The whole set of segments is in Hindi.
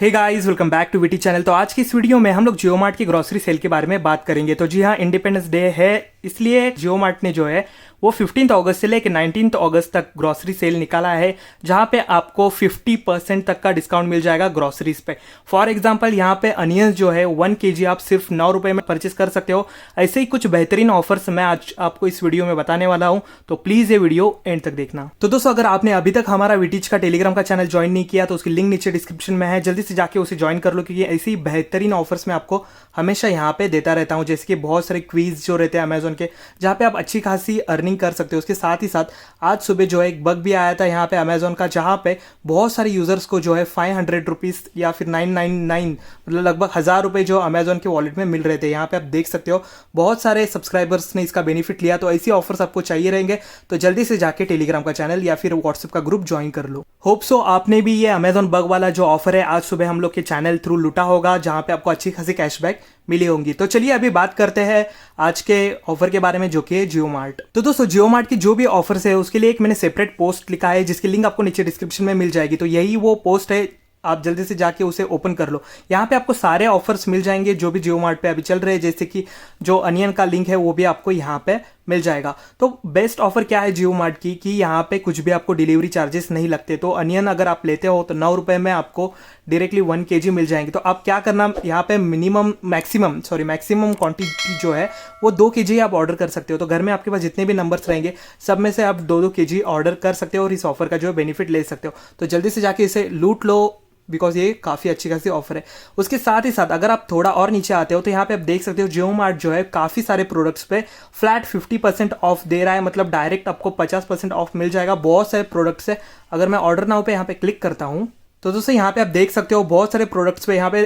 Hey guys, welcome back to VT channel. तो आज की इस वीडियो में हम लोग जियो मार्ट की ग्रोसरी सेल के बारे में बात करेंगे। तो जी हाँ, इंडिपेंडेंस डे है, इसलिए जियो मार्ट ने जो है वो 15 अगस्त से लेकर 19 अगस्त तक ग्रोसरी सेल निकाला है, जहां पे आपको 50% तक का डिस्काउंट मिल जाएगा ग्रोसरीज पे। फॉर एग्जांपल यहाँ पे अनियंस जो है 1 kg आप सिर्फ 9 रुपये में परचेस कर सकते हो। ऐसे ही कुछ बेहतरीन ऑफर्स मैं आज आपको इस वीडियो में बताने वाला हूं, तो प्लीज ये वीडियो एंड तक देखना। तो दोस्तों, अगर आपने अभी तक हमारा वीटीच का टेलीग्राम का चैनल ज्वाइन नहीं किया तो उसकी लिंक नीचे डिस्क्रिप्शन में है, जल्दी से जाके उसे ज्वाइन कर लो, क्योंकि ऐसी ही बेहतरीन ऑफर्स मैं आपको हमेशा यहाँ पे देता रहता हूँ। जैसे कि बहुत सारे क्वीज जो रहते हैं अमेजोन के, जहाँ पे आप अच्छी खासी अर्निंग कर सकते हो। उसके साथ ही साथ आज सुबह जो है एक बग भी आया था यहाँ पे अमेजोन का, जहाँ पे बहुत सारे यूजर्स को जो है 500 रुपीज़ या फिर 999 मतलब लगभग 1000 रुपये जो अमेजोन के वॉलेट में मिल रहे थे। यहाँ पे आप देख सकते हो बहुत सारे सब्सक्राइबर्स ने इसका बेनिफिट लिया। तो ऐसी ऑफर्स आपको चाहिए रहेंगे तो जल्दी से जाके टेलीग्राम का चैनल या फिर व्हाट्सएप का ग्रुप ज्वाइन कर लो। होप सो आपने भी ये अमेजोन बग वाला जो ऑफर है आज सुबह हम लोग के चैनल थ्रू लूटा होगा, जहाँ पे आपको अच्छी खासी कैशबैक मिली होंगी। तो चलिए अभी बात करते हैं आज के ऑफर के बारे में, जो कि है जियो मार्ट। तो दोस्तों, जियो मार्ट की जो भी ऑफर्स है उसके लिए एक मैंने सेपरेट पोस्ट लिखा है, जिसकी लिंक आपको नीचे डिस्क्रिप्शन में मिल जाएगी। तो यही वो पोस्ट है, आप जल्दी से जाके उसे ओपन कर लो। यहाँ पे आपको सारे ऑफर्स मिल जाएंगे जो भी जियो मार्ट पे अभी चल रहे हैं, जैसे कि जो अनियन का लिंक है वो भी आपको यहाँ पे मिल जाएगा। तो बेस्ट ऑफर क्या है जियो मार्ट की कि यहाँ पे कुछ भी आपको डिलीवरी चार्जेस नहीं लगते। तो अनियन अगर आप लेते हो तो 9 रुपये में आपको डायरेक्टली 1 kg मिल जाएंगे। तो आप क्या करना, यहाँ पे मैक्सिमम क्वांटिटी जो है वो 2 kg आप ऑर्डर कर सकते हो। तो घर में आपके पास जितने भी नंबर्स रहेंगे सब में से आप 2-2 kg ऑर्डर कर सकते हो और इस ऑफर का जो है बेनिफिट ले सकते हो। तो जल्दी से जाके इसे लूट लो, बिकॉज ये काफ़ी अच्छी खासी ऑफर है। उसके साथ ही साथ अगर आप थोड़ा और नीचे आते हो तो यहाँ पे आप देख सकते हो जियो मार्ट जो है काफ़ी सारे प्रोडक्ट्स पे फ्लैट 50% ऑफ दे रहा है, मतलब डायरेक्ट आपको 50% ऑफ मिल जाएगा। बहुत सारे प्रोडक्ट्स है। अगर मैं ऑर्डर नाउ पे यहाँ पे क्लिक करता हूँ तो दोस्तों यहाँ पे आप देख सकते हो बहुत सारे प्रोडक्ट्स पे यहाँ पे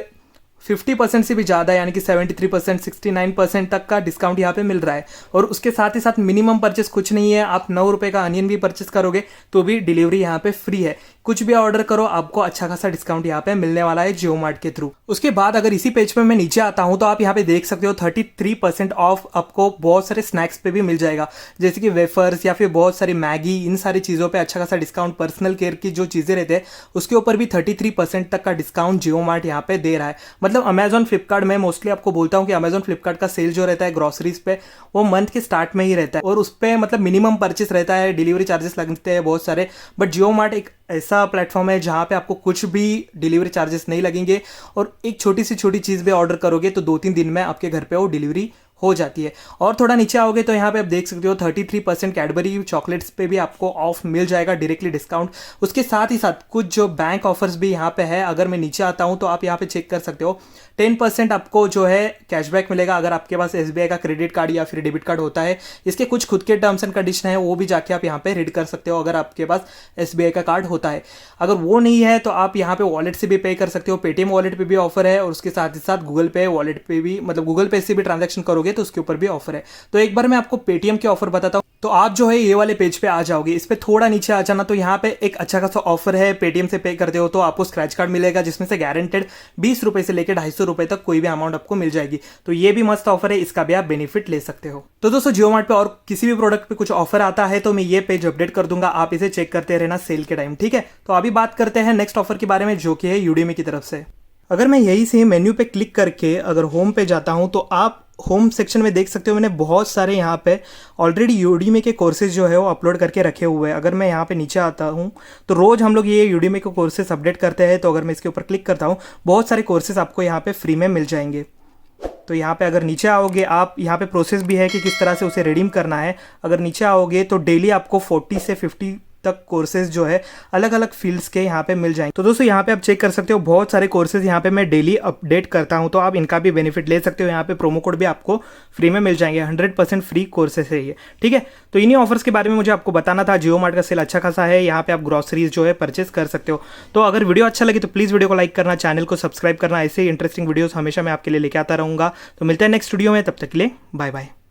50% से भी ज़्यादा यानी कि 73%, 69% तक का डिस्काउंट यहाँ पे मिल रहा है। और उसके साथ ही साथ मिनिमम परचेस कुछ नहीं है, आप 9 रुपये का अनियन भी परचेस करोगे तो भी डिलीवरी यहाँ पे फ्री है। कुछ भी ऑर्डर करो आपको अच्छा खासा डिस्काउंट यहाँ पे मिलने वाला है जियो मार्ट के थ्रू। उसके बाद अगर इसी पेज पे मैं नीचे आता हूँ तो आप यहाँ पे देख सकते हो 33% ऑफ आपको बहुत सारे स्नैक्स पे भी मिल जाएगा, जैसे कि वेफर्स या फिर बहुत सारी मैगी, इन सारी चीज़ों पे अच्छा खासा डिस्काउंट। पर्सनल केयर की जो चीज़ें रहते हैं उसके ऊपर भी 33% तक का डिस्काउंट जियो मार्ट यहाँ पे दे रहा है। मतलब अमेजॉन फ्लिपकार्ट, मैं मोस्टली आपको बोलता हूँ कि अमेजॉन फ्लिपकार्ट का सेल जो रहता है ग्रोसरीज पे वो मंथ के स्टार्ट में ही रहता है और उस पर मतलब मिनिमम परचेस रहता है, डिलीवरी चार्जेस लगते हैं बहुत सारे। बट जियो मार्ट एक ऐसा प्लेटफॉर्म है जहाँ पे आपको कुछ भी डिलीवरी चार्जेस नहीं लगेंगे और एक छोटी सी छोटी चीज़ भी ऑर्डर करोगे तो 2-3 दिन में आपके घर पे वो डिलीवरी हो जाती है। और थोड़ा नीचे आओगे तो यहाँ पे आप देख सकते हो 33% कैडबरी चॉकलेट्स पे भी आपको ऑफ मिल जाएगा, डायरेक्टली डिस्काउंट। उसके साथ ही साथ कुछ जो बैंक ऑफर्स भी यहाँ पे है, अगर मैं नीचे आता हूँ तो आप यहाँ पे चेक कर सकते हो 10% आपको जो है कैशबैक मिलेगा अगर आपके पास SBI का क्रेडिट कार्ड या फिर डेबिट कार्ड होता है। इसके कुछ खुद के टर्म्स एंड कंडीशन है, वो भी जाके आप यहाँ पे रीड कर सकते हो अगर आपके पास SBI का कार्ड होता है। अगर वो नहीं है तो आप यहाँ पे वॉलेट से भी पे कर सकते हो, पेटीएम वॉलेट पे भी ऑफर है और उसके साथ ही साथ गूगल पे वॉलेट पे भी, मतलब गूगल पे से भी ट्रांजेक्शन करोगे तो उसके ऊपर भी ऑफर है। तो एक बार मैं आपको पेटीएम के ऑफर बताता हूँ। तो आप जो है ये वाले पेज पे आ जाओगे, इस पे थोड़ा नीचे आ जाना तो यहाँ पे एक अच्छा खासा ऑफर है। पेटीएम से पे करते हो तो आपको स्क्रैच कार्ड मिलेगा, जिसमें से गारंटेड 20 रुपए से लेकर 250 रुपए तक कोई भी अमाउंट आपको मिल जाएगी। तो ये भी मस्त ऑफर है, इसका भी आप बेनिफिट ले सकते हो। तो दोस्तों, जियो मार्ट पे और किसी भी प्रोडक्ट पे कुछ ऑफर आता है तो मैं ये पेज अपडेट कर दूंगा, आप इसे चेक करते रहना सेल के टाइम, ठीक है। तो अभी बात करते हैं नेक्स्ट ऑफर के बारे में, जो कि है यूडेमी की तरफ से। अगर मैं यही से मेन्यू पे क्लिक करके अगर होम पे जाता हूं तो आप होम सेक्शन में देख सकते हो मैंने बहुत सारे यहाँ पे ऑलरेडी यूडेमी के कोर्सेज जो है वो अपलोड करके रखे हुए हैं। अगर मैं यहाँ पे नीचे आता हूँ तो रोज़ हम लोग ये यूडेमी के कोर्सेज अपडेट करते हैं। तो अगर मैं इसके ऊपर क्लिक करता हूँ बहुत सारे कोर्सेज आपको यहाँ पे फ्री में मिल जाएंगे। तो यहाँ पे अगर नीचे आओगे, आप यहाँ पे प्रोसेस भी है कि किस तरह से उसे रिडीम करना है। अगर नीचे आओगे तो डेली आपको 40 से 50 तक कोर्सेज जो है अलग अलग फील्ड्स के यहाँ पे मिल जाएंगे। तो दोस्तों यहाँ पे आप चेक कर सकते हो बहुत सारे कोर्सेज यहाँ पे मैं डेली अपडेट करता हूँ, तो आप इनका भी बेनिफिट ले सकते हो। यहाँ पे प्रोमो कोड भी आपको फ्री में मिल जाएंगे, 100% फ्री कोर्सेज है ये, ठीक है। तो इन्हीं ऑफर्स के बारे में मुझे आपको बताना था। जियो मार्ट का सेल अच्छा खासा है, यहाँ पे आप ग्रोसरीज जो है परचेस कर सकते हो। तो अगर वीडियो अच्छा लगे तो प्लीज़ वीडियो को लाइक करना, चैनल को सब्सक्राइब करना। ऐसे ही इंटरेस्टिंग वीडियोस हमेशा मैं आपके लिए लेके आता रहूँगा। तो मिलते हैं नेक्स्ट वीडियो में, तब तक के लिए बाय बाय।